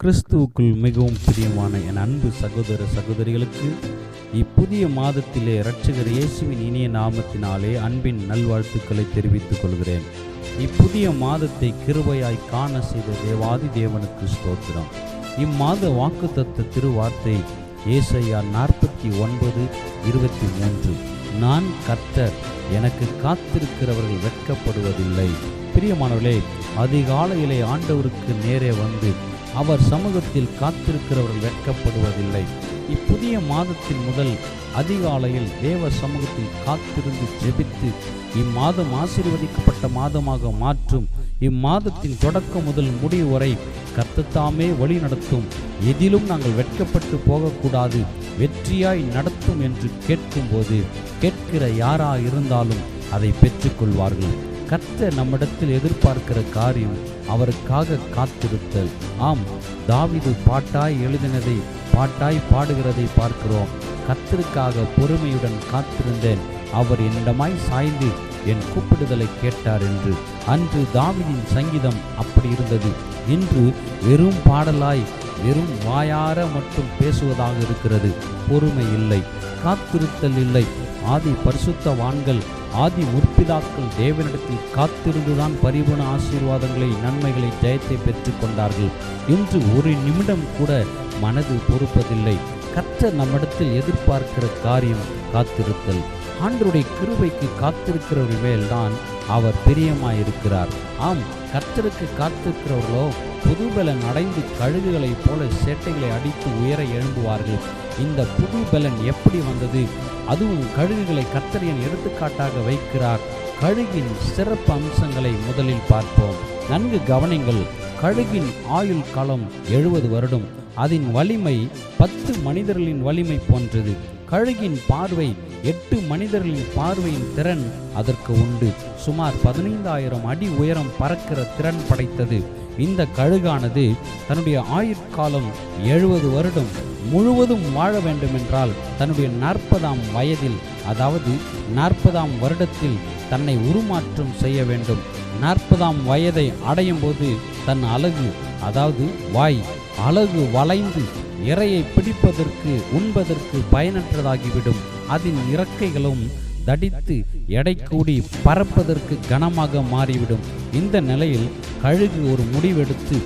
கிறிஸ்துவுக்குள் மிகவும் பிரியமான என் அன்பு சகோதர சகோதரிகளுக்கு இப்புதிய மாதத்திலே இரட்சகர் இயேசுவின் இனிய நாமத்தினாலே அன்பின் நல்வாழ்த்துக்களை தெரிவித்துக் கொள்கிறேன். இப்புதிய மாதத்தை கிருபையாய் காண செய்த தேவாதி தேவனுக்கு ஸ்தோத்திரம். இம்மாத வாக்குத்தத்த திருவார்த்தை ஏசாயா 49:23. நான் கர்த்தர், எனக்கு காத்திருக்கிறவர்கள் வெட்கப்படுவதில்லை. பிரியமானவர்களே, அதிகாலையிலே ஆண்டவருக்கு நேரே வந்து அவர் சமூகத்தில் காத்திருக்கிறவர்கள் வெட்கப்படுவதில்லை. இப்புதிய மாதத்தின் முதல் அதிகாலையில் தேவ சமூகத்தில் காத்திருந்து ஜெபித்து இம்மாதம் ஆசீர்வதிக்கப்பட்ட மாதமாக மாற்றும். இம்மாதத்தின் தொடக்கம் முதல் முடிவு வரை கர்த்தத்தாமே வழி நடத்தும். எதிலும் நாங்கள் வெட்கப்பட்டு போகக்கூடாது, வெற்றியாய் நடத்தும் என்று கேட்கும்போது கேட்கிற யாரா இருந்தாலும் அதை பெற்றுக்கொள்வார்கள். கர்த்தர் நம்மிடத்தில் எதிர்பார்க்கிற காரியம் அவருக்காக காத்திருத்தல். ஆம், தாவீது பாட்டாய் எழுதினதை பாட்டாய் பாடுகிறதை பார்க்கிறோம். கர்த்தருக்காக பொறுமையுடன் காத்திருந்தேன், அவர் என்னிடமாய் சாய்ந்து என் கூப்பிடுதலை கேட்டார் என்று. அன்று தாவீதின் சங்கீதம் அப்படி இருந்தது. இன்று வெறும் பாடலாய் வெறும் வாயார மட்டும் பேசுவதாக இருக்கிறது. பொறுமை இல்லை, காத்திருத்தல் இல்லை. ஆதி பரிசுத்தவான்கள், ஆதி முற்பிதாக்கள் தேவனிடத்தில் காத்திருந்துதான் பரிபூர்ண ஆசீர்வாதங்களை, நன்மைகளை, ஜெயத்தை பெற்றுக் கொண்டார்கள். இன்று ஒரு நிமிடம் கூட மனது பொறுப்பதில்லை. கர்த்தர் நம்மிடத்தில் எதிர்பார்க்கிற காரியம் காத்திருத்தல். ஆண்டவருடைய கிருபைக்கு காத்திருக்கிறவர்கள் மேல்தான் அவர் பிரியமாயிருக்கிறார். ஆம், கர்த்தருக்கு காத்திருக்கிறவர்களோ புதுபலன் அடைந்து கழுகுகளைப் போல சேட்டைகளை அடித்து உயர எழும்புவார்கள். இந்த புது பலன் எப்படி வந்தது? அதுவும் கழுகுகளை கர்த்தர் என் எடுத்துக்காட்டாக வைக்கிறார். கழுகின் சிறப்பு அம்சங்களை முதலில் பார்ப்போம். நன்கு கவனிங்கள். கழுகின் ஆயுள் காலம் 70 வருடம். அதன் வலிமை 10 மனிதர்களின் வலிமை போன்றது. கழுகின் பார்வை 8 மனிதர்களின் பார்வையின் திறன் அதற்கு உண்டு. சுமார் 15,000 அடி உயரம் பறக்கிற திறன் படைத்தது. இந்த கழுகானது தன்னுடைய ஆயுட்காலம் 70 வருடம் முழுவதும் வாழ வேண்டுமென்றால் தன்னுடைய 40ஆம் வயதில், அதாவது 40ஆம் வருடத்தில் தன்னை உருமாற்றம் செய்ய வேண்டும். 40ஆம் வயதை அடையும் போது தன் அலகு, அதாவது வாய் அலகு வளைந்து இரையை பிடிப்பதற்கு உண்பதற்கு பயனற்றதாகிவிடும். அதன் இறக்கைகளும் தடித்து எடை கூடி பறப்பதற்கு கனமாக மாறிவிடும். இந்த நிலையில் கழுகு ஒரு முடிவெடுத்து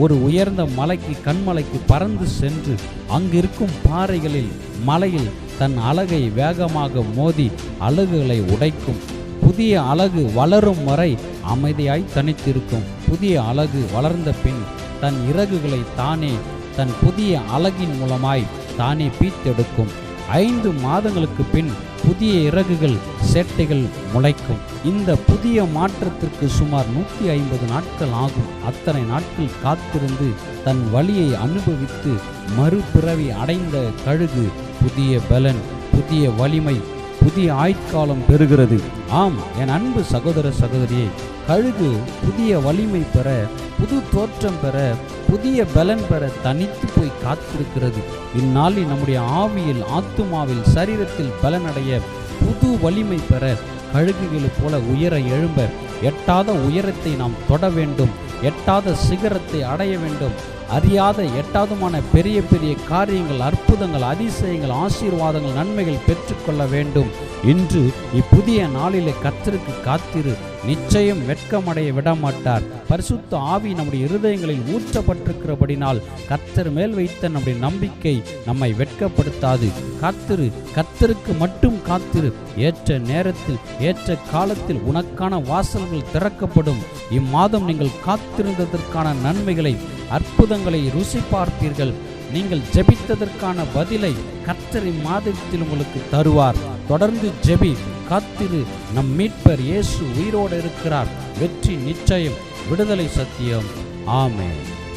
ஒரு உயர்ந்த மலைக்கு, கண்மலைக்கு பறந்து சென்று அங்கிருக்கும் பாறைகளில், மலையில் தன் அலகை வேகமாக மோதி அலகுகளை உடைக்கும். புதிய அலகு வளரும் வரை அமைதியாய் தனித்திருக்கும். புதிய அலகு வளர்ந்த பின் தன் இறகுகளை தானே தன் புதிய அலகின் மூலமாய் தானே பீத்தெடுக்கும். 5 மாதங்களுக்கு பின் புதிய இறகுகள், சேட்டைகள் முளைக்கும். இந்த புதிய மாற்றத்திற்கு சுமார் 150 நாட்கள் ஆகும். அத்தனை நாட்கள் காத்திருந்து தன் வலியை அனுபவித்து மறுபிறவி அடைந்த கழுகு புதிய பலன், புதிய வலிமை, புதிய ஆயுட்காலம் பெறுகிறது. ஆம், என் அன்பு சகோதர சகோதரியே, கழுகு புதிய வலிமை பெற, புது தோற்றம் பெற, புதிய பலன் பெற தனித்து போய் காத்திருக்கிறது. இந்நாளில் நம்முடைய ஆவியில், ஆத்துமாவில், சரீரத்தில் பலனடைய, புது வலிமை பெற, கழுகுகளை போல உயர எழும்ப, எட்டாத உயரத்தை நாம் தொட வேண்டும், எட்டாத சிகரத்தை அடைய வேண்டும். அறியாத எட்டாவதுமான பெரிய பெரிய காரியங்கள், அற்புதங்கள், அதிசயங்கள், ஆசீர்வாதங்கள், நன்மைகள் பெற்றுக்கொள்ள வேண்டும். இன்று இப்புதிய நாளிலே கர்த்தருக்கு காத்திரு. நிச்சயம் வெட்கமடைய விடமாட்டார். பரிசுத்த ஆவி நம்முடைய இருதயங்களில் ஊற்றப்பட்டிருக்கிறபடினால் கர்த்தர் மேல் வைத்த நம்முடைய நம்பிக்கை நம்மை வெட்கப்படுத்தாது. காத்திரு, கர்த்தருக்கு மட்டும் காத்திரு. ஏற்ற நேரத்தில், ஏற்ற காலத்தில் உனக்கான வாசல்கள் திறக்கப்படும். இம்மாதம் நீங்கள் காத்திருந்ததற்கான நன்மைகளை, அற்புதங்களை ருசி பார்ப்பீர்கள். நீங்கள் ஜெபித்ததற்கான பதிலை கர்த்தர் இம்மாதத்தில் உங்களுக்கு தருவார். தொடர்ந்து ஜெபி, காத்திரு. நம் மீட்பர் இயேசு உயிரோடு இருக்கிறார். வெற்றி நிச்சயம், விடுதலை சத்தியம். ஆமென்.